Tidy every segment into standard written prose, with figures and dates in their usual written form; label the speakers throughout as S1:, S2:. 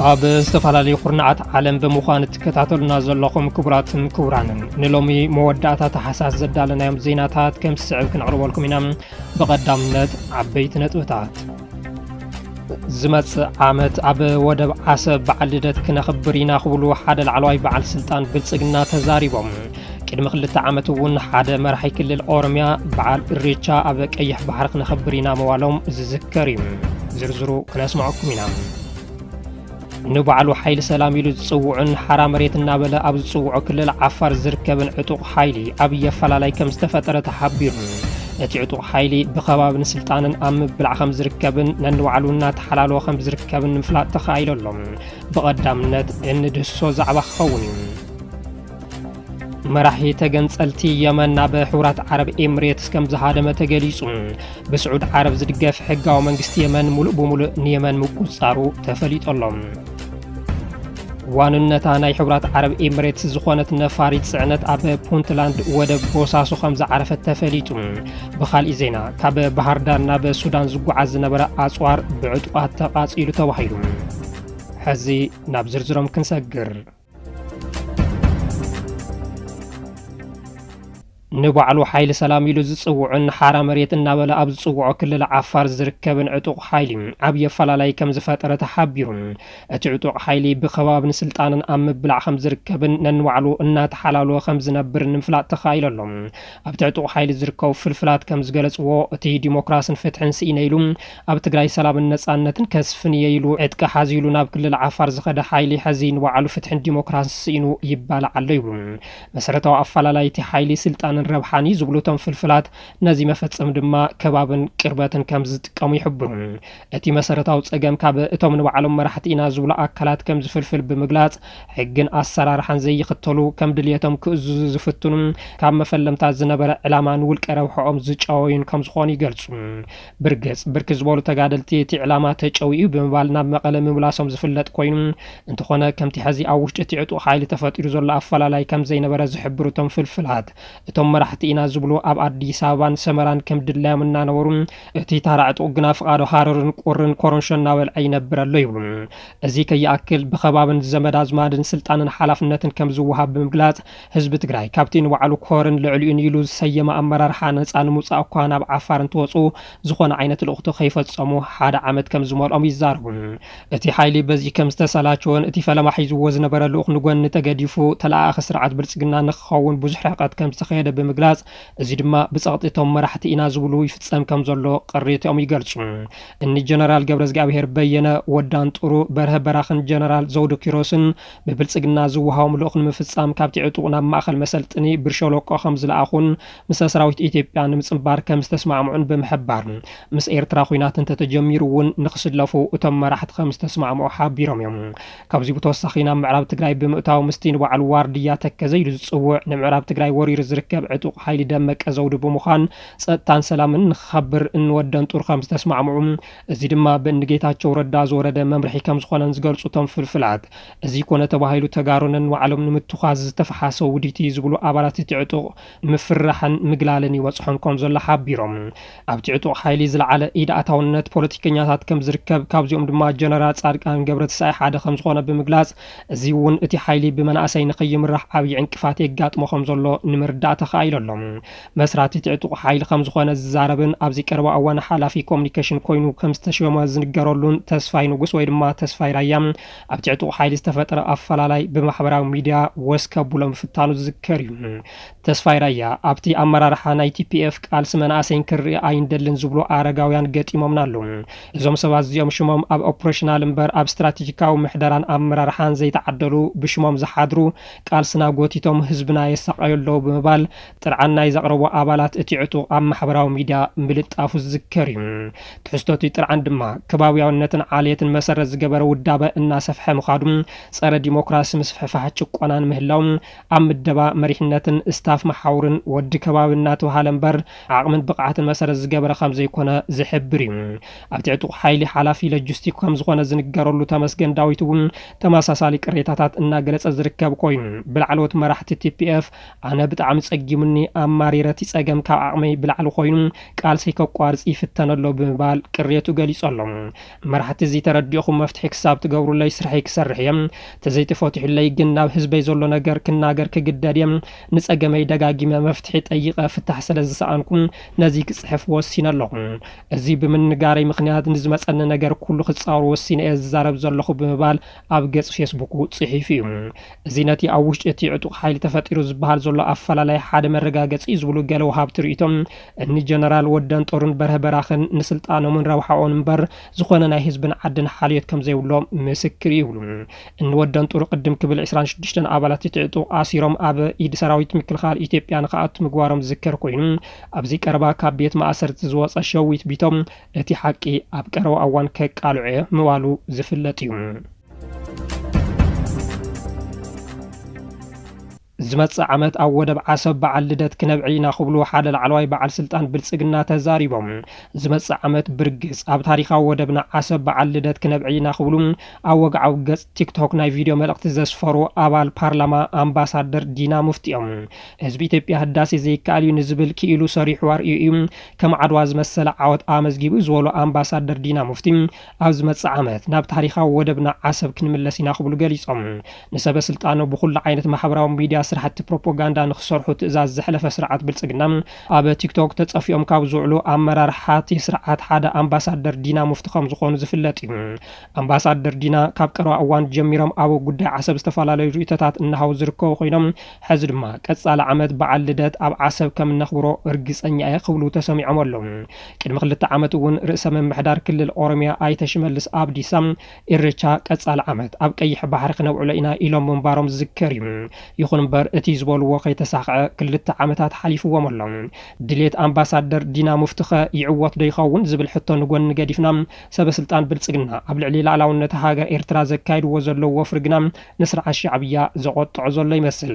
S1: ኣብ ዝተፈላለዩ ኩርናዓት ዓለም ብምዃን እትከታተሉና ዘለኹም ክቡራትን ክቡራንን ንሎሚ መወዳእታ ታሕሳስ ዘዳለናዮም ዜናታት ከም ስዕብ ክንዕርበልኩም ኢና። ብቐዳምነት ዓበይቲ ነጥብታት ዝመጽእ ዓመት ኣብ ወደብ ዓሰብ በዓል ልደት ክነኽብር ኢና ክብሉ ሓደ ላዕለዋይ በዓል ስልጣን ብልጽግና ተዛሪቦም። ቅድሚ 2 ዓመት እውን ሓደ መራሒ ክልል ኦሮምያ በዓል ኢሬቻ ኣብ ቀይሕ ባሕሪ ክነኽብር ኢና ምባሎም ዝዝከር እዩ። ዝርዝሩ ክነስምዐኩም ኢና። ንባዕሉ ሓይሊ ሰላም ኢሉ ዝጽውዑን ሓራ መሬት እናበለ ኣብ ዝጽውዖ ክልል ዓፋር ዝርከብን ዕጡቕ ሓይሊ ዓብዪ ኣፈላላይ ከም ዝተፈጠረ ተሓቢሩ። እቲ ዕጡቕ ሓይሊ ብኸባብን ስልጣንን ኣብ ምብላዕ ከም ዝርከብን ነንባዕሉ እናተሓላለወ ከም ዝርከብን ምፍላጥ ተኻኢሎሎም። ብቐዳምነት እንድህሶ ዛዕባ ክኸውን እዩ። መራሒ ተገንጸልቲ የመን ናብ ሕቡራት ዓረብ ኤምሬትስ ከም ዝሃደመ ተገሊጹ። ብስዑድ ዓረብ ዝድገፍ ሕጋዊ መንግስቲ የመን ሙሉእ ብምሉእ ንየመን ምቁጻሩ ተፈሊጦሎም። ዋንነታ ናይ ሕቡራት ዓረብ ኤምሬትስ ዝኾነት ነፋሪት ጽዕነት ኣብ ፑንትላንድ ወደብ ቦሳሶ ከም ዝዓረፈት ተፈሊጡ። ብኻልእ ዜና ካብ ባህር ዳር ናብ ሱዳን ዝጓዓዝ ዝነበረ ኣጽዋር ብዕጡቓት ተቓጺሉ ተባሂሉ። ሕዚ ናብ ዝርዝሮም ክንሰግር። ንባዕሉ ሓይሊ ሰላም ኢሉ ዝጽውዑን ሓራ መሬት እናበለ ኣብ ዝጽውዖ ክልል ዓፋር ዝርከብን ዕጡቕ ሓይሊ ዓብዪ ኣፈላላይ ከም ዝፈጠረ ተሓቢሩ። እቲ ዕጡቕ ሓይሊ ብኸባብን ስልጣንን ኣብ ምብላዕ ከም ዝርከብን ነንባዕሉ እናተሓላለወ ከም ዝነብርን ንምፍላጥ ተኻኢሎሎም። ኣብቲ ዕጡቕ ሓይሊ ዝርከቡ ፍልፍላት ከም ዝገለጽዎ እቲ ዲሞክራስን ፍትሕን ስኢነ ኢሉ ኣብ ትግራይ ሰላምን ነጻነትን ከስፍን እየ ኢሉ ዕጥቂ ሓዚሉ ናብ ክልል ዓፋር ዝኸደ ሓይሊ ሕዚ ንባዕሉ ፍትሕን ዲሞክራሲ ስኢኑ ይባላዕ ኣሎ ይብሉ። መሰረታዊ ኣፈላላይ እቲ ሓይሊ ስልጣን ረብሓኒ ዝብሉቶም ፍልፍላት ነዚ መፈጸም ድማ ከባብን ቅርበትን ከም ዝጥቀሙ ይሕብሩ። እቲ መሰረታዊ ጸገም ካብ እቶም ንባዕሎም መራሕቲ ኢና ዝብሉ ኣካላት ከም ዝፍልፍል ብምግላጽ ሕግን ኣሰራርሓን ዘይኽተሉ ከም ድልየቶም ክእዝዙ ዝፍትኑ ካብ መፈለምታት ዝነበረ ዕላማ ንውልቀ ረብሕኦም ዝጫወዩን ከም ዝኾኑ ይገልጹ። ብርግጽ ብርኪ ዝበሉ ተጋደልቲ እቲ ዕላማ ተጨዊኡ ብምባል ናብ መቐለ ምምላሶም ዝፍለጥ ኮይኑ እንተኾነ ከምቲ ሕዚ ኣብ ውሽጢ እቲ ዕጡቕ ሓይሊ ተፈጢሩ ዘሎ ኣፈላላይ ከም ዘይነበረ ዝሕብሩ እቶም ፍልፍላት እቶም መራሕቲ ኢና ዝብሉ ኣብ አዲስ አበባን ሰመራን ከም ድላዮም እናነበሩ እቲ ታራዕጡቕ ግና ፍቓዶ ሃረርን ቁርን ኮረንሾን እናበልዐ ይነብር ኣሎ ይብሉ። እዚ ከይኣክል ብኸባብን ዘመድ ኣዝማድን ስልጣንን ሓላፍነትን ከም ዝወሃብ ብምግላጽ ህዝቢ ትግራይ ካብቲ ንባዕሉ ኮርን ልዕሊኡን ኢሉ ዝሰየመ ኣመራርሓ ነፃ ንምውፃእ እኳ ናብ ዓፋር እንትወፁ ዝኾነ ዓይነት ልእኽቶ ከይፈጸሙ ሓደ ዓመት ከም ዝመልኦም ይዛረቡ። እቲ ሓይሊ በዚ ከም ዝተሰላቸወን እቲ ፈለማ ሒዝዎ ዝነበረ ልኡኽ ንጎኒ ተገዲፉ ተለኣኸ ስርዓት ብልጽግና ንክኸውን ብዙሕ ርሕቀት ከም ዝተኸየደ ብምግላጽ እዚ ድማ ብጸቕጢቶም መራሕቲ ኢና ዝብሉ ይፍጸም ከም ዘሎ ቅሬትኦም ይገልጹ። እኒ ጀነራል ገብረእግዚአብሔር በየነ ወዳን ጥሩ በርሀ በራኽን ጀነራል ዘውዱ ኪሮስን ብብልጽግና ዝወሃቦም ልኡኽ ንምፍጻም ካብቲ ዕጡቕ ናብ ማእኸል መሰልጥኒ ብርሸለቆ ከም ዝለኣኹን ምስ ሰራዊት ኢትዮጵያ ንምጽንባር ከም ዝተስማዕምዑን ብምሕባር ምስ ኤርትራ ኩናት እንተተጀሚሩ እውን ንኽስለፉ እቶም መራሕቲ ከም ዝተስማዕምዑ ሓቢሮም እዮም። ካብዚ ብተወሳኺ ናብ ምዕራብ ትግራይ ብምእታው ምስቲ ንባዕሉ ዋርድያ ተከዘ ኢሉ ዝጽውዕ ንምዕራብ ትግራይ ወሪሩ ዝርከብ ዕጡቕ ሓይሊ ደመቀ ዘውዱ ብምዃን ጸጥታን ሰላምን ንኽኸብር እንወደን ጡር ከም ዝተስማዕምዑ እዚ ድማ ብእንጌታቸው ረዳ ዝወረደ መምርሒ ከም ዝኾነን ዝገልጹ እቶም ፍልፍላት እዚ ኮነ ተባሂሉ ተጋሩንን ባዕሎም ንምትኻዝ ዝተፈሓሰ ውዲቲ ዝብሉ ኣባላት እቲ ዕጡቕ ምፍራሕን ምግላልን ይወጽሖም ከም ዘሎ ሓቢሮም። ኣብቲ ዕጡቕ ሓይሊ ዝለዓለ ኢድ ኣታውነት ፖለቲከኛታት ከም ዝርከብ ካብዚኦም ድማ ጀነራል ጻድቃን ገብረትንሳኤ ሓደ ከም ዝኾነ ብምግላጽ እዚ እውን እቲ ሓይሊ ብመናእሰይ ንኸይምራሕ ዓብዪ ዕንቅፋት የጋጥሞ ከም ዘሎ ንምርዳእ ተኻኢሎሎም። መስራቲ እቲ ዕጡቕ ሓይሊ ከም ዝኾነ ዝዛረብን ኣብዚ ቀረባ እዋን ሓላፊ ኮሙኒኬሽን ኮይኑ ከም ዝተሸመ ዝንገረሉን ተስፋይ ንጉስ ወይ ድማ ተስፋይ ራያ ኣብቲ ዕጡቕ ሓይሊ ዝተፈጠረ ኣፈላላይ ብማሕበራዊ ሚድያ ወስከብሎም ፍታኑ ዝዝከር እዩ። ተስፋይ ራያ ኣብቲ ኣመራርሓ ናይ ቲፒኤፍ ቃልሲ መናእሰይን ክርኢ ኣይንደልን ዝብሉ ኣረጋውያን ገጢሞምና ኣለዉ። እዞም ሰባት እዚኦም ሽሞም ኣብ ኦፕሬሽናል እምበር ኣብ ስትራቴጂካዊ ምሕደራን ኣመራርሓን ዘይተዓደሉ ብሽሞም ዝሓድሩ ቃልስና ጎቲቶም ህዝብና የሳቀዩ ኣለዉ ብምባል ጥርዓን ናይ ዘቕረቡ ኣባላት እቲ ዕጡቕ ኣብ ማሕበራዊ ሚድያ ምልጣፉ ዝዝከር እዩ። ትሕዝቶቲ ጥርዓን ድማ ከባቢያውነትን ዓልየትን መሰረት ዝገበረ ውዳበ እናሰፍሐ ምኻዱ ጸረ ዲሞክራሲ ምስፍሕፋሕ ጭቆናን ምህላው ኣብ ምደባ መሪሕነትን ስታፍ መሓውርን ወዲ ከባቢ እናተባሃለ እምበር ዓቕምን ብቕዓትን መሰረት ዝገበረ ከም ዘይኮነ ዝሕብር እዩ። ኣብቲ ዕጡቕ ሓይሊ ሓላፊ ሎጂስቲክ ከም ዝኾነ ዝንገረሉ ተመስገን ዳዊት እውን ተመሳሳሊ ቅሬታታት እናገለጸ ዝርከብ ኮይኑ ብላዕለዎት መራሕቲ ቲፒኤፍ ኣነ ብጣዕሚ ጸጊሙ ሰጊሙኒ ኣማሪረት ይጸገም ካብ ዓቕመይ ብላዕሊ ኮይኑ ቃልሲ ከቋርጽ ይፍተነሎ ብምባል ቅሬቱ ገሊጹ ኣሎ መራሕቲ እዚ ተረዲእኹም መፍትሒ ክሳብ ትገብሩለይ ስራሐይ ክሰርሕ እየ ተዘይተፈቲሑለይ ግን ናብ ህዝበይ ዘሎ ነገር ክናገር ክግደድ እየ ንጸገመይ ደጋጊመ መፍትሒ ጠይቀ ፍታሕ ስለ ዝሰኣንኩም ነዚ ክጽሕፍ ወሲነ ኣለኹ እዚ ብምንጋረይ ምክንያት ንዝመጸኒ ነገር ኩሉ ክጻወር ወሲነ እየ ዝዛረብ ዘለኹ ብምባል ኣብ ገጽ ፌስቡክ ጽሒፉ እዩ እዚ ነቲ ኣብ ውሽጢ እቲ ዕጡቕ ሓይሊ ተፈጢሩ ዝበሃል ዘሎ ኣፈላላይ ሓደ መረጋገጺ ዝብሉ ገለ ወሃብቲ ርእቶም እኒ ጀነራል ወደን ጦርን በርሀ በራኽን ንስልጣኖምን ረብሓኦን እምበር ዝኾነ ናይ ህዝብን ዓድን ሓልዮት ከም ዘይብሎም ምስክር ይብሉ እኒ ወደን ጦር ቅድም ክብል 26 ኣባላት እቲ ዕጡቕ ኣሲሮም ኣብ ኢድ ሰራዊት ምክልኻል ኢትዮጵያ ንኽኣቱ ምግባሮም ዝዝከር ኮይኑ ኣብዚ ቀረባ ካብ ቤት ማእሰርቲ ዝወፀ ሸዊት ቢቶም እቲ ሓቂ ኣብ ቀረባ እዋን ከቃልዑ ምባሉ ዝፍለጥ እዩ ዝመጽእ ዓመት ኣብ ወደብ ዓሰብ በዓል ልደት ክነብዕ ኢና ክብሉ ሓደ ላዕለዋይ በዓል ስልጣን ብልጽግና ተዛሪቦም ዝመጽእ ዓመት ብርግጽ ኣብ ታሪኻዊ ወደብና ዓሰብ በዓል ልደት ክነብዕ ኢና ክብሉ ኣብ ወግዓዊ ገጽ ቲክቶክ ናይ ቪድዮ መልእኽቲ ዘስፈሩ ኣባል ፓርላማ ኣምባሳደር ዲና ሙፍቲ እዮም ህዝቢ ኢትዮጵያ ህዳሴ ዘይከኣል እዩ ንዝብል ክኢሉ ሰሪሑ ኣርእዩ እዩ ከም ዓድዋ ዝመሰለ ዓወት ኣመዝጊቡ ዝበሉ ኣምባሳደር ዲና ሙፍቲ ኣብ ዝመጽእ ዓመት ናብ ታሪኻዊ ወደብና ዓሰብ ክንምለስ ኢና ክብሉ ገሊጾም ንሰበ ስልጣኖ ብኩሉ ዓይነት ማሕበራዊ ሚድያ ስራሕቲ ፕሮፓጋንዳ ንኽሰርሑ ትእዛዝ ዘሕለፈ ስርዓት ብልጽግና ኣብ ቲክቶክ ተጸፊኦም ካብ ዝውዕሉ ኣመራርሓቲ ስርዓት ሓደ ኣምባሳደር ዲና ሙፍቲ ከም ዝኾኑ ዝፍለጥ እዩ ኣምባሳደር ዲና ካብ ቀረባ እዋን ጀሚሮም ኣብ ጉዳይ ዓሰብ ዝተፈላለዩ ርእቶታት እናሃው ዝርከቡ ኮይኖም ሕዚ ድማ ቀጻሊ ዓመት በዓል ልደት ኣብ ዓሰብ ከም ነኽብሮ እርግጸኛ እየ ክብሉ ተሰሚዖም ኣለዉ ቅድሚ 2 ዓመት እውን ርእሰ ምምሕዳር ክልል ኦሮሚያ ኣይተ ሽመልስ ኣብዲሳ ኢሬቻ ቀጻሊ ዓመት ኣብ ቀይሕ ባሕሪ ክነብዕሎ ኢና ኢሎም ምንባሮም ዝዝከር እዩ ይኹን እምበር እቲ ዝበልዎ ከይተሳኽዐ 2 ዓመታት ሓሊፍዎም ኣለዉ ድሌት ኣምባሳደር ዲና ሙፍቲ ኸ ይዕወት ዶ ይኸውን ዝብል ሕቶ ንጎኒ ገዲፍና ሰበ ስልጣን ብልጽግና ኣብ ልዕሊ ላዕላውነት ሃገር ኤርትራ ዘካይድዎ ዘለዎ ወፍሪ ግና ንስርዓት ሻዕብያ ዘቆጥዖ ዘሎ ይመስል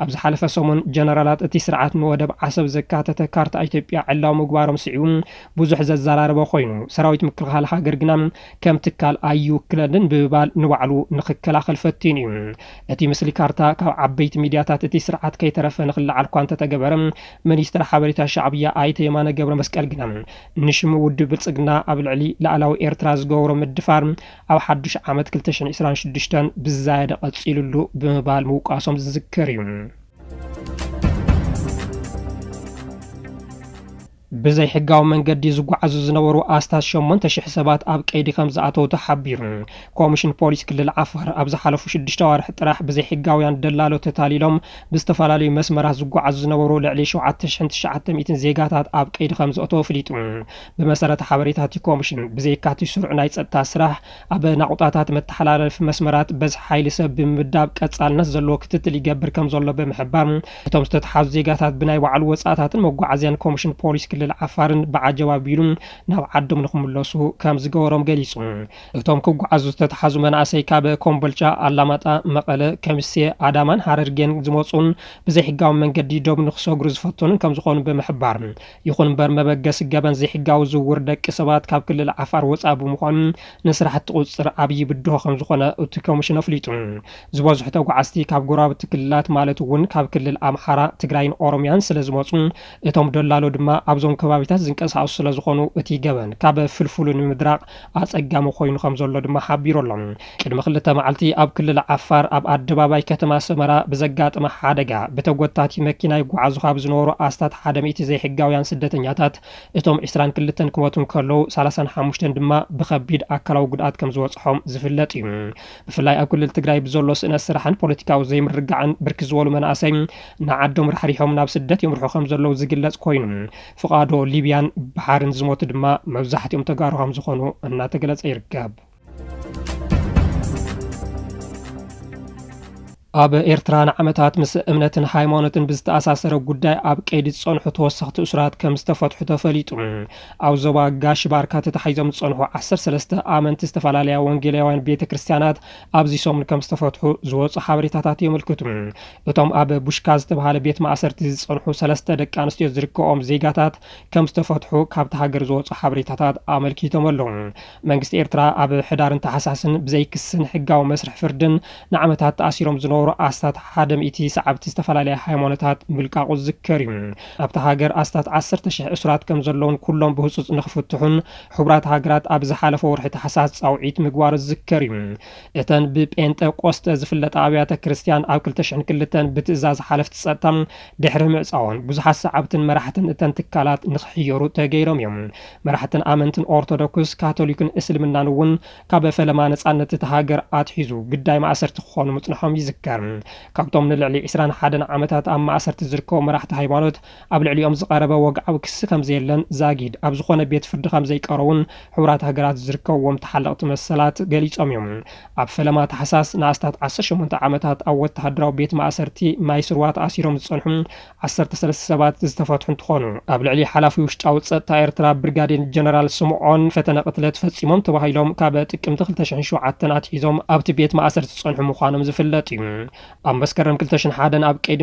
S1: ኣብ ዝሓለፈ ሰሙን ጀነራላት እቲ ስርዓት ንወደብ ዓሰብ ዘካተተ ካርታ ኢትዮጵያ ዕላው ምግባሮም ስዒቡ ብዙሕ ዘዘራረበ ኮይኑ ሰራዊት ምክልኻል ሃገር ግና ከም ትካል ኣይውክለንን ብምባል ንባዕሉ ንኽከላኸል ፈቲኑ እዩ እቲ ምስሊ ካርታ ካብ ዓበይቲ ሚድያታት እቲ ስርዓት ከይተረፈ ንኽልዓል እኳ እንተተገበረ ሚኒስትር ሓበሬታ ሻዕብያ ኣይተ የማነ ገብረ መስቀል ግና ንሽሙ ውድብ ብልጽግና ኣብ ልዕሊ ላዕላዊ ኤርትራ ዝገበሮ ምድፋር ኣብ ሓዱሽ ዓመት 2026 ብዝያደ ቀፂሉሉ ብምባል ምውቃሶም ዝዝከር እዩ ብዘይ ሕጋዊ መንገዲ ዝጓዓዙ ዝነበሩ ኣስታት 8000 ሰባት ኣብ ቀይዲ ከም ዝኣተው ተሓቢሩ ኮሚሽን ፖሊስ ክልል ዓፋር ኣብ ዝሓለፉ 6 ወርሒ ጥራሕ ብዘይ ሕጋውያን ደላሎ ተታሊሎም ብዝተፈላለዩ መስመራት ዝጓዓዙ ዝነበሩ ልዕሊ 7900 ዜጋታት ኣብ ቀይዲ ከም ዝኣተው ፍሊጡ ብመሰረተ ሓበሬታት ኮሚሽን ብዘይካቲ ስሩዕ ናይ ጸጥታ ስራሕ ኣብ ናቁጣታት መተሓላለፊ መስመራት በዝ ሓይሊ ሰብ ብምድብ ቀጻልነት ዘለዎ ክትትል ይገብር ከም ዘሎ ብምሕባር እቶም ዝተተሓዙ ዜጋታት ብናይ ባዕሉ ወጻእታትን መጓዓዝያን ኮሚሽን ፖሊስ ክልል ዓፋርን ብዓጀባ ቢሉ ናብ ዓዶም ንኽምለሱ ከም ዝገበሮም ገሊጹ እቶም ክጓዓዙ ዝተተሓዙ መናእሰይ ካብ ኮምቦልቻ ኣላማጣ መቐለ ከምሴ ኣዳማን ሃረርጌን ዝመጹን ብዘይ ሕጋዊ መንገዲ ዶብ ንኽሰግሩ ዝፈተኑን ከም ዝኾኑ ብምሕባር ይኹን እምበር መበገሲ ገበን ዘይሕጋዊ ዝውውር ደቂ ሰባት ካብ ክልል ዓፋር ወጻኢ ብምዃኑ ንስራሕቲ ቁፅጥር ዓብዪ ብድሆ ከም ዝኾነ እቲ ኮሚሽን ኣፍሊጡ ዝበዝሑ ተጓዓዝቲ ካብ ጎረባብቲ ክልላት ማለት እውን ካብ ክልል ኣምሓራ ትግራይን ኦሮሚያን ስለ ዝመጹ እቶም ደላሎ ድማ ኣብዞም ከባቢታት ዝንቀሳቀሱ ስለ ዝኾኑ እቲ ገበን ካብ ፍልፍሉ ንምድራቅ ኣጸጋሚ ኮይኑ ከም ዘሎ ድማ ሓቢሩ ኣሎ ቅድሚ 2 መዓልቲ ኣብ ክልል ዓፋር ኣብ ኣደባባይ ከተማ ሰመራ ብዘጋጥመ ሓደጋ ብተጎታቲ መኪና ይጓዓዙ ካብ ዝነበሩ ኣስታት 100 ዘይሕጋውያን ስደተኛታት እቶም 22 ክመቱን ከለው 35 ድማ ብከቢድ ኣካላዊ ጉድኣት ከም ዝወጽሖም ዝፍለጥ እዩ ብፍላይ ኣብ ክልል ትግራይ ብዘሎ ስእነት ስራሕን ፖለቲካዊ ዘይምርጋዕን ብርኪ ዝበሉ መናእሰይ ንዓዶም ርሓሪሖም ናብ ስደት ይምርሑ ከም ዘለው ዝግለጽ ኮይኑ ፍቃዶ ሊብያን ባሕርን ዝሞቱ ድማ መብዛሕትኦም ተጋሩ ከም ዝኾኑ እናተገለጸ ይርከብ ኣብ ኤርትራ ንዓመታት ምስ እምነትን ሃይማኖትን ብዝተኣሳሰረ ጉዳይ ኣብ ቀይዲ ዝጸንሑ ተወሰኽቲ እስራት ከም ዝተፈትሑ ተፈሊጡ ኣብ ዞባ ጋሽ ባርካ ተታሒዞም ዝጸንሑ 13 ኣመንቲ ዝተፈላለያ ወንጌላውያን ቤተ ክርስቲያናት ኣብዚ ሰሙን ከም ዝተፈትሑ ዝወፁ ሓበሬታታት የመልክቱ እቶም ኣብ ቡሽካ ዝተባሃለ ቤት ማእሰርቲ ዝጸንሑ 3 ደቂ ኣንስትዮ ዝርከቦም ዜጋታት ከም ዝተፈትሑ ካብቲ ሃገር ዝወፁ ሓበሬታታት ኣመልኪቶም ኣለዉ መንግስቲ ኤርትራ ኣብ ሕዳርን ታሕሳስን ብዘይ ክስን ሕጋዊ መስርሕ ፍርድን ንዓመታት ተኣሲሮም ዝነበሩ ዝነበሩ ኣስታት 100 ሰዓብቲ ዝተፈላለዩ ሃይማኖታት ምልቃቁ ዝዝከር እዩ ኣብታ ሃገር ኣስታት 10,000 እስራት ከም ዘለውን ኩሎም ብህፁፅ ንኽፍትሑን ሕቡራት ሃገራት ኣብ ዝሓለፈ ወርሒ ታሕሳስ ፃውዒት ምግባሩ ዝዝከር እዩ እተን ብጴንጤቆስተ ዝፍለጣ ኣብያተ ክርስቲያን ኣብ 2002 ብትእዛዝ ሓለፍቲ ፀጥታ ድሕሪ ምዕፃውን ብዙሓት ሰዓብትን መራሕትን እተን ትካላት ንኽሕየሩ ተገይሮም እዮም መራሕትን ኣመንትን ኦርቶዶክስ ካቶሊክን እስልምናን እውን ካብ ፈለማ ነፃነት እቲ ሃገር ኣትሒዙ ግዳይ ማእሰርቲ ክኾኑ ምፅንሖም ይዝከር ካብቶም ንልዕሊ 21 ዓመታት ኣብ ማእሰርቲ ዝርከቡ መራሕቲ ሃይማኖት ኣብ ልዕሊኦም ዝቐረበ ወግዓዊ ክሲ ከም ዘየለን ዛጊድ ኣብ ዝኾነ ቤት ፍርዲ ከም ዘይቀረቡን ሕቡራት ሃገራት ዝርከብዎም ተሓለቕቲ መሰላት ገሊፆም እዮም ኣብ ፈለማ ታሕሳስ ንኣስታት 18 ዓመታት ኣብ ወተሃደራዊ ቤት ማእሰርቲ ማይ ስርዋ ተኣሲሮም ዝፀንሑ 13 ሰባት ዝተፈትሑ እንትኾኑ ኣብ ልዕሊ ሓላፊ ውሽጣዊ ፀጥታ ኤርትራ ብርጋዴር ጀነራል ስምዖን ፈተነ ቅትለት ፈፂሞም ተባሂሎም ካብ ጥቅምቲ 2007 ኣትሒዞም ኣብቲ ቤት ማእሰርቲ ዝፀንሑ ምዃኖም ዝፍለጥ እዩ ኣብ መስከረም 2001 ኣብ ቀይዲ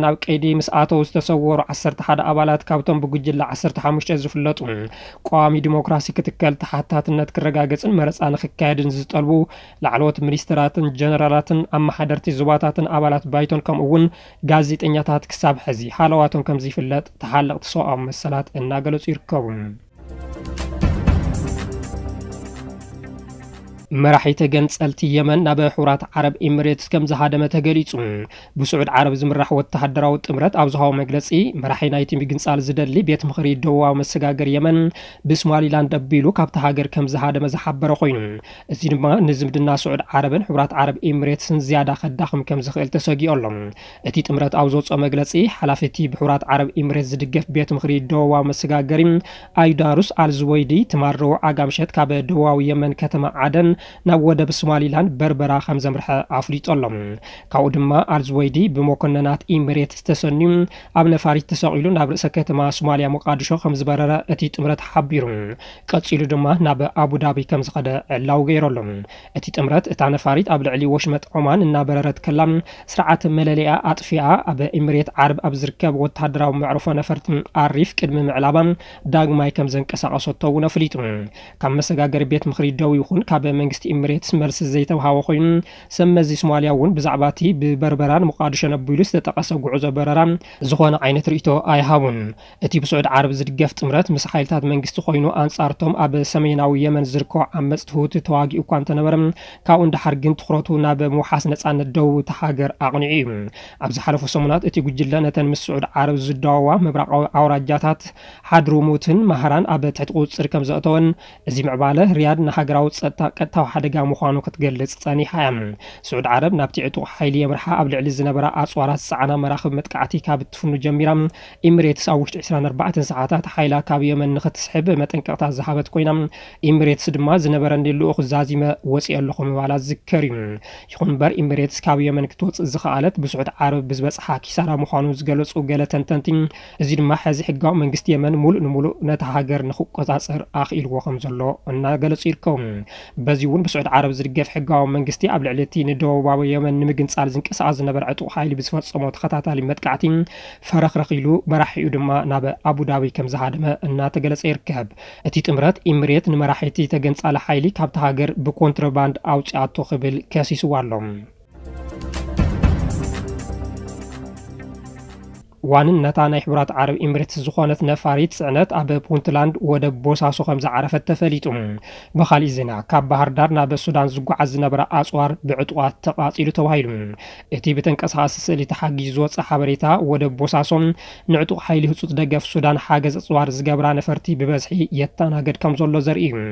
S1: ኣብ ቀይዲ ምስ ኣተው ዝተሰወሩ 11 ኣባላት ካብቶም ብጉጅለ 15 ዝፍለጡ ቋሚ ዲሞክራሲ ክትከል ተሓታትነት ክረጋገፅን መረፃ ንክካየድን ዝጠልቡ ላዕለዎት ሚኒስትራትን ጀነራላትን ኣመሓደርቲ ዞባታትን ኣባላት ባይቶን ከምኡ እውን ጋዜጠኛታት ክሳብ ሕዚ ሓለዋቶም ከም ዝፍለጥ ተሓለቕቲ ሰብኣዊ መሰላት እናገለጹ ይርከቡ መራሒተ ገንጸልቲ የመን ናብ ሕቡራት ዓረብ ኤሚሬትስ ከም ዝሃደመ ተገሊጹ ብስዑድ ዓረብ ዝምራሕ ወተሃደራዊ ጥምረት ኣብ ዝሃቦ መግለጺ መራሒ ናይቲ ምግንጻል ዝደሊ ቤት ምኽሪ ደቡባዊ መሰጋገር የመን ብሶማሊላንድ ኣቢሉ ካብቲ ሃገር ከም ዝሃደመ ዝሓበረ ኮይኑ እዚ ድማ ንዝምድና ስዑድ ዓረብን ሕቡራት ዓረብ ኤሚሬትስን ዝያዳ ከዳኽም ከም ዝኽእል ተሰጊኦሎም እቲ ጥምረት ኣብ ዘውፅኦ መግለጺ ሓላፊቲ ብሕቡራት ዓረብ ኤሚሬትስ ዝድገፍ ቤት ምኽሪ ደቡባዊ መሰጋገሪ ኣይዳሩስ አልዝወይዲ ትማርው ዓጋምሸት ካብ ደቡባዊ የመን ከተማ ዓደን ናብ ወደብ ሶማሊላንድ በርበራ ከም ዘምርሐ ኣፍሊጦሎም ካብኡ ድማ አልዝወይዲ ብመኮንናት ኤሚሬትስ ተሰኒዩ ኣብ ነፋሪት ተሰቂሉ ናብ ርእሰ ከተማ ሶማሊያ ሞቃዲሾ ከም ዝበረረ እቲ ጥምረት ሓቢሩ ቀፂሉ ድማ ናብ አቡዳቢ ከም ዝኸደ ዕላው ገይሮሎም እቲ ጥምረት እታ ነፋሪት ኣብ ልዕሊ ወሽመጥ ኦማን እናበረረት ከላ ስርዓት መለለያ ኣጥፊኣ ኣብ ኤሚሬት ዓረብ ኣብ ዝርከብ ወተሃደራዊ መዕርፎ ነፈርቲ ኣሪፍ ቅድሚ ምዕላባ ዳግማይ ከም ዘንቀሳቀሰቶ እውን ኣፍሊጡ ካብ መሰጋገሪ ቤት ምኽሪ ደው ይኹን ካብ መንግስቲ ኤሚሬትስ መልስ ዘይተውሃቦ ኮይኑ ሰመዚ ሶማሊያ እውን ብዛዕባ እቲ ብበርበራን ሞቃዲሾ ነቢሉ ዝተጠቀሰ ጉዕዞ በረራ ዝኾነ ዓይነት ርእቶ ኣይሃቡን እቲ ብስዑድ ዓረብ ዝድገፍ ጥምረት ምስ ሓይልታት መንግስቲ ኮይኑ ኣንጻርቶም ኣብ ሰሜናዊ የመን ዝርከቡ ዓመፅቲ ሁቲ ተዋጊኡ እኳ እንተነበረ ካብኡ እንዳሓር ግን ትኩረቱ ናብ ምውሓስ ነፃነት ደቡብ እቲ ሃገር ኣቕኒዑ እዩ ኣብ ዝሓለፉ ሰሙናት እቲ ጉጅለ ነተን ምስ ስዑድ ዓረብ ዝደዋዋ ምብራቃዊ ኣውራጃታት ሓድሩሙትን ማህራን ኣብ ትሕቲ ቁፅር ከም ዘእተወን እዚ ምዕባለ ሪያድ ንሃገራዊ ፀጥታ ቀጥታዊ ሓደጋ ምዃኑ ክትገልጽ ጸኒሓ ስዑድ ዓረብ ናብቲ ዕጡቕ ሓይሊ የምርሓ ኣብ ልዕሊ ዝነበራ ኣጽዋራት ጻዕና መራኽብ መጥቃዕቲ ካብ እትፍኑ ጀሚራ ኤሚሬትስ ኣብ ውሽጢ 24 ሰዓታት ሓይላ ካብ የመን ንኽትስሕብ መጠንቀቕታ ዝሃበት ኮይና ኤሚሬትስ ድማ ዝነበረ ልኡኽ ዛዚመ ወፂእ ኣለኹ ምባላ ዝዝከር እዩ ይኹን እምበር ኤሚሬትስ ካብ የመን ክትወፅእ ዝኸኣለት ብስዑድ ዓረብ ብዝበፅሓ ኪሳራ ምዃኑ ዝገለጹ ገለ ተንተንቲ እዚ ድማ ሕዚ ሕጋዊ መንግስቲ የመን ሙሉእ ንሙሉእ ነታ ሃገር ንኽቆፃፀር ኣኽኢልዎ ከም ዘሎ እናገለጹ ይርከቡ በዚ እውን ብስዑድ ዓረብ ዝድገፍ ሕጋዊ መንግስቲ ኣብ ልዕሊ እቲ ንደቡባዊ የመን ንምግንጻል ዝንቀሳቐስ ዝነበረ ዕጡቕ ሓይሊ ብዝፈጸሞ ተኸታታሊ መጥቃዕቲ ፈረኽረኺሉ መራሒኡ ድማ ናብ አቡዳቢ ከም ዝሃደመ እናተገለጸ ይርከብ እቲ ጥምረት ኤሚሬት ንመራሒቲ ተገንጻለ ሓይሊ ካብቲ ሃገር ብኮንትሮባንድ ኣውፅኣቶ ክብል ከሲስዋ ኣሎ ዋንነታ ናይ ሕቡራት ዓረብ ኤሚሬትስ ዝኾነት ነፋሪት ጽዕነት ኣብ ፑንትላንድ ወደብ ቦሳሶ ከም ዝዓረፈት ተፈሊጡ ብኻሊእ ዜና ካብ ባህር ዳር ናብ ሱዳን ዝጓዓዝ ዝነበረ ኣጽዋር ብዕጡቓት ተቓጺሉ ተባሂሉ እቲ ብተንቀሳቓሲ ስእሊ ተሓጊዙ ዝወፅእ ሓበሬታ ወደብ ቦሳሶ ንዕጡቕ ሓይሊ ህፁፅ ደገፍ ሱዳን ሓገዝ ኣጽዋር ዝገብራ ነፈርቲ ብበዝሒ የተናገድ ከም ዘሎ ዘርኢ እዩ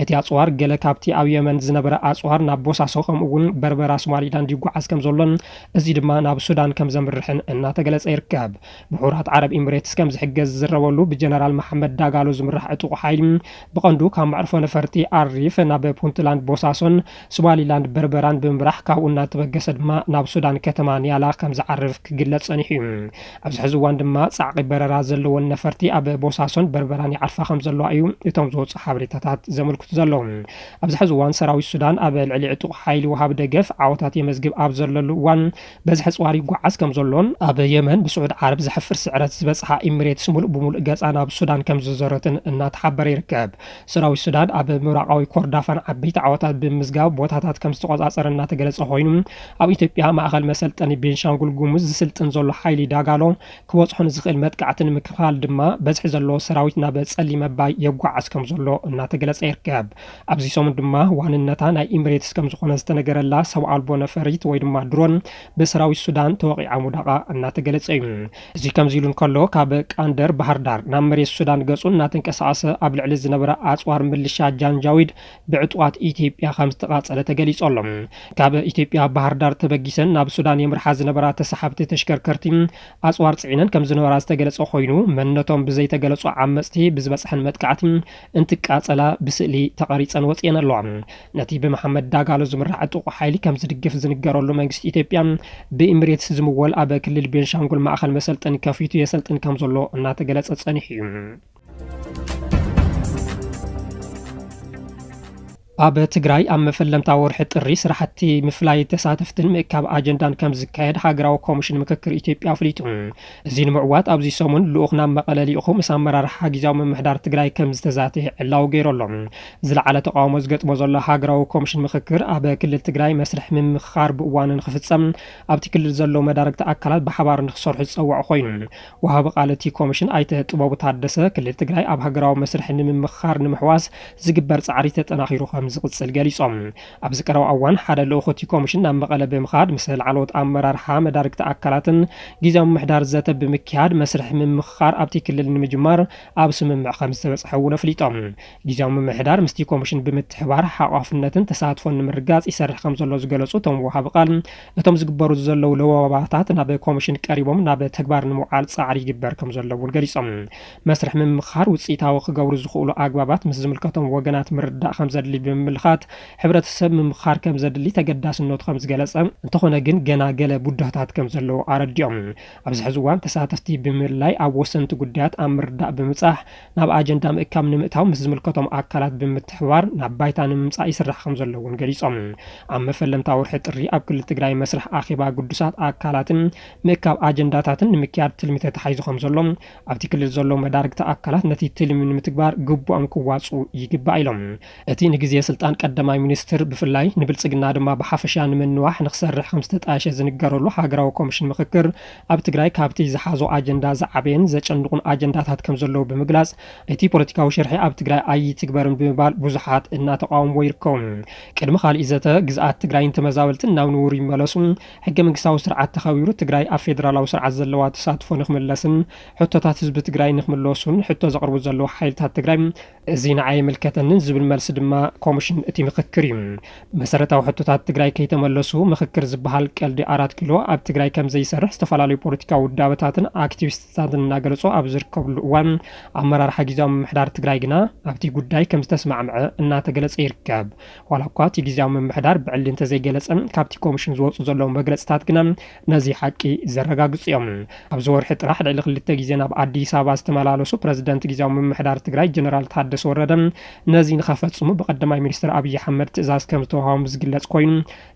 S1: እቲ ኣጽዋር ገለ ካብቲ ኣብ የመን ዝነበረ ኣጽዋር ናብ ቦሳሶ ከምኡውን በርበራ ሶማሊላንድ ይጓዓዝ ከም ዘሎን እዚ ድማ ናብ ሱዳን ከም ዘምርሕን እናተገለጸ ይርከብ بحورات عرب إماراتس كم زحجز زرولو بجنرال محمد داغالو زمرح عطوق حايل بقندو كم معرفو نفرتي عريف ناب بونتلاند بوساسون سواليلاند بربران بمبرح كاونا تبقسد ما ناب سودان كتمان يالا كم زعرف كجلت صنيحيم أبز حزوان دما صعقي بررا زلو النفرتي أب بوساسون بربران يعرفا خم زلو أيوم يتم زوج صحابري تاتات زملكت زلوهم أبز حزوان سراوي السودان أب العلي عطوق حايل وهاب دقف عوتات يمزقب أب زلو وان بزحز واري قعز كم زلون أب يمن بسعود ዓርብ ዝሕፍር ስዕረት ዝበጽሓ ኤሚሬትስ ሙሉእ ብሙሉእ ገጻ ናብ ሱዳን ከም ዝዞረትን እናተሓበረ ይርከብ። ሰራዊት ሱዳን ኣብ ምብራቃዊ ኮርዳፋን ዓበይቲ ዓወታት ብምዝጋብ ቦታታት ከም ዝተቆጻጸረ እናተገለጸ ኮይኑ ኣብ ኢትዮጵያ ማእኸል መሰልጠኒ ቤንሻንጉል ጉሙዝ ዝስልጥን ዘሎ ሓይሊ ዳጋሎ ክበጽሖን ዝኽእል መጥቃዕትን ምክፋል ድማ በዝሒ ዘለዎ ሰራዊት ናብ ጸሊም ኣባይ የጓዓዝ ከም ዘሎ እናተገለጸ ይርከብ። ኣብዚ ሰሙን ድማ ዋንነታ ናይ ኤሚሬትስ ከም ዝኾነ ዝተነገረላ ሰብ ኣልቦ ነፈሪት ወይ ድማ ድሮን በሰራዊት ሱዳን ተወቂዓ ሙዳቃ እናተገለጸ እዩ። እዚ ከምዚ ኢሉ እንከሎ ካብ ቃንደር ባህር ዳር ናብ መሬት ሱዳን ገጹ እናተንቀሳቐሰ ኣብ ልዕሊ ዝነበረ ኣጽዋር ምልሻ ጃንጃዊድ ብዕጡዋት ኢትዮጵያ ከም ዝተቃጸለ ተገሊጹ ኣሎ። ካብ ኢትዮጵያ ባህር ዳር ተበጊሰን ናብ ሱዳን የምርሓ ዝነበራ ተሰሓብቲ ተሽከርከርቲ ኣጽዋር ጽዒነን ከም ዝነበራ ዝተገለጸ ኮይኑ መንነቶም ብዘይተገለጹ ዓመጽቲ ብዝበጽሐን መጥቃዕቲ እንትቃጸላ ብስእሊ ተቐሪጸን ወጽአን ኣለዋ። ነቲ ብመሐመድ ዳጋሎ ዝምራሕ ዕጡቕ ሓይሊ ከም ዝድግፍ ዝንገረሉ መንግስቲ ኢትዮጵያ ብኤሚሬትስ ዝምወል ኣብ ክልል ቤንሻንጉል ማእኸል መሰልጠኒ ከፊቱ የሰልጥን ከም ዘሎ እናተገለጸ ጸኒሑ እዩ። ኣብ ትግራይ ኣብ መፈለምታ ወርሒ ጥሪ ስራሕቲ ምፍላይ ተሳተፍትን ምእካብ ኣጀንዳን ከም ዝካየድ ሃገራዊ ኮሚሽን ምክክር ኢትዮጵያ ኣፍሊጡ። እዚ ንምዕዋት ኣብዚ ሰሙን ልኡኽ ናብ መቐለ ሊኢኹ ምስ ኣመራርሓ ጊዜያዊ ምምሕዳር ትግራይ ከም ዝተዛተየ ዕላው ገይሮሎም። ዝለዓለ ተቃውሞ ዝገጥሞ ዘሎ ሃገራዊ ኮሚሽን ምክክር ኣብ ክልል ትግራይ መስርሕ ምምክኻር ብእዋኑ ንክፍጸም ኣብቲ ክልል ዘለዉ መዳርግቲ ኣካላት ብሓባር ንክሰርሑ ዝፀዋዕ ኮይኑ ወሃቢ ቃል እቲ ኮሚሽን ኣይተ ጥበቡ ታደሰ ክልል ትግራይ ኣብ ሃገራዊ መስርሕ ንምምክኻር ንምሕዋስ ዝግበር ጻዕሪ ተጠናኺሩ ዝቅጽል ገሊጾም። ኣብዚ ቀረባ እዋን ሓደ ልኡኽ እቲ ኮሚሽን ናብ መቐለ ብምኻድ ምስ ላዕለዎት ኣመራርሓ መዳርግቲ ኣካላትን ጊዜያዊ ምምሕዳር ዘተ ብምክያድ መስርሕ ምምክኻር ኣብቲ ክልል ንምጅማር ኣብ ስምምዕ ከም ዝተበጽሐ እውን ኣፍሊጦም። ጊዜያዊ ምምሕዳር ምስቲ ኮሚሽን ብምትሕባር ሓቋፍነትን ተሳትፎን ንምርጋጽ ይሰርሕ ከም ዘሎ ዝገለጹ እቶም ወሃቢ ቃል እቶም ዝግበሩ ዘለዉ ለዋባታት ናብ ኮሚሽን ቀሪቦም ናብ ተግባር ንምውዓል ጻዕሪ ይግበር ከም ዘሎ እውን ገሊጾም። መስርሕ ምምክኻር ውጽኢታዊ ክገብሩ ዝኽእሉ ኣግባባት ምስ ዝምልከቶም ወገናት ምርዳእ ከም ዘድሊ ብምልኻት ሕብረተሰብ ምምክኻር ከም ዘድሊ ተገዳስነቱ ከም ዝገለጸ እንተኾነ ግን ገና ገለ ቡድህታት ከም ዘለዎ ኣረዲኦም። ኣብዚ ሕዚ እዋን ተሳተፍቲ ብምልላይ ኣብ ወሰንቲ ጉዳያት ኣብ ምርዳእ ብምጻሕ ናብ ኣጀንዳ ምእካብ ንምእታው ምስ ዝምልከቶም ኣካላት ብምትሕባር ናብ ባይታ ንምምጻእ ይስራሕ ከም ዘሎ እውን ገሊጾም። ኣብ መፈለምታ ወርሒ ጥሪ ኣብ ክልል ትግራይ መስርሕ ኣኼባ ቅዱሳት ኣካላትን ምእካብ ኣጀንዳታትን ንምክያድ ትልሚ ተታሒዙ ከም ዘሎ ኣብቲ ክልል ዘሎ መዳርግቲ ኣካላት ነቲ ትልሚ ንምትግባር ግቡኦም ክዋጹ ይግባእ ኢሎም። እቲ ንግዜ ስልጣን ቀዳማይ ሚኒስትር ብፍላይ ንብልጽግና ድማ ብሓፈሻ ንምንዋሕ ንክሰርሕ ከም ዝተጣየሸ ዝንገረሉ ሃገራዊ ኮሚሽን ምክክር ኣብ ትግራይ ካብቲ ዝሓዞ ኣጀንዳ ዝዓበየን ዘጨንቁን ኣጀንዳታት ከም ዘለዉ ብምግላጽ እቲ ፖለቲካዊ ሽርሒ ኣብ ትግራይ ኣይትግበርን ብምባል ብዙሓት እናተቃወምዎ ይርከቡ። ቅድሚ ካልእ ዘተ ግዝኣት ትግራይን ተመዛበልትን ናብ ንቡር ይመለሱ፣ ሕገ መንግስታዊ ስርዓት ተኸቢሩ ትግራይ ኣብ ፌደራላዊ ስርዓት ዘለዋ ተሳትፎ ንክምለስን ሕቶታት ህዝቢ ትግራይ ንክምለሱን ሕቶ ዘቕርቡ ዘለዉ ሓይልታት ትግራይ እዚ ንዓይ ምልከተንን ዝብል መልሲ ድማ ኮሚሽን እቲ ምክክር እዩ። መሰረታዊ ሕቶታት ትግራይ ከይተመለሱ ምክክር ዝበሃል ቀልዲ 4 ኪሎ ኣብ ትግራይ ከም ዘይሰርሕ ዝተፈላለዩ ፖለቲካዊ ውዳበታትን ኣክቲቪስትታትን እናገለጹ ኣብ ዝርከብሉ እዋን ኣመራርሓ ጊዜያዊ ምምሕዳር ትግራይ ግና ኣብቲ ጉዳይ ከም ዝተስማዕምዐ እናተገለጸ ይርከብ። ዋላ እኳ እቲ ጊዜያዊ ምምሕዳር ብዕሊ እንተዘይገለጸን ካብቲ ኮሚሽን ዝወፁ ዘለዉ መግለጽታት ግና ነዚ ሓቂ ዘረጋግጹ እዮም። ኣብዚ ወርሒ ጥራሕ ልዕሊ 2 ግዜ ናብ ኣዲስ ኣበባ ዝተመላለሱ ፕረዚደንት ጊዜያዊ ምምሕዳር ትግራይ ጀነራል ታደሰ ወረደ ነዚ ንኸፈጽሙ ብቀዳማይ ሚኒስትር ኣብይ ኣሕመድ ትእዛዝ ከም ዝተዋሃቦም ዝግለጽ ኮይኑ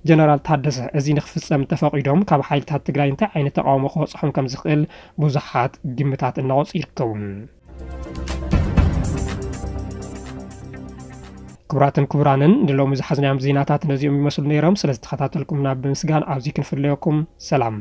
S1: ጀነራል ታደሰ እዚ ንክፍጸም ተፈቒዶም ካብ ሓይልታት ትግራይ እንታይ ዓይነት ተቃውሞ ክበጽሖም ከም ዝኽእል ብዙሓት ግምታት እናወፁ ይርከቡ። ክቡራትን ክቡራንን ንሎሚ ዝሓዝናዮም ዜናታት ነዚኦም ይመስሉ ነይሮም። ስለዝተኸታተልኩምና ብምስጋን ኣብዚ ክንፍለየኩም ሰላም።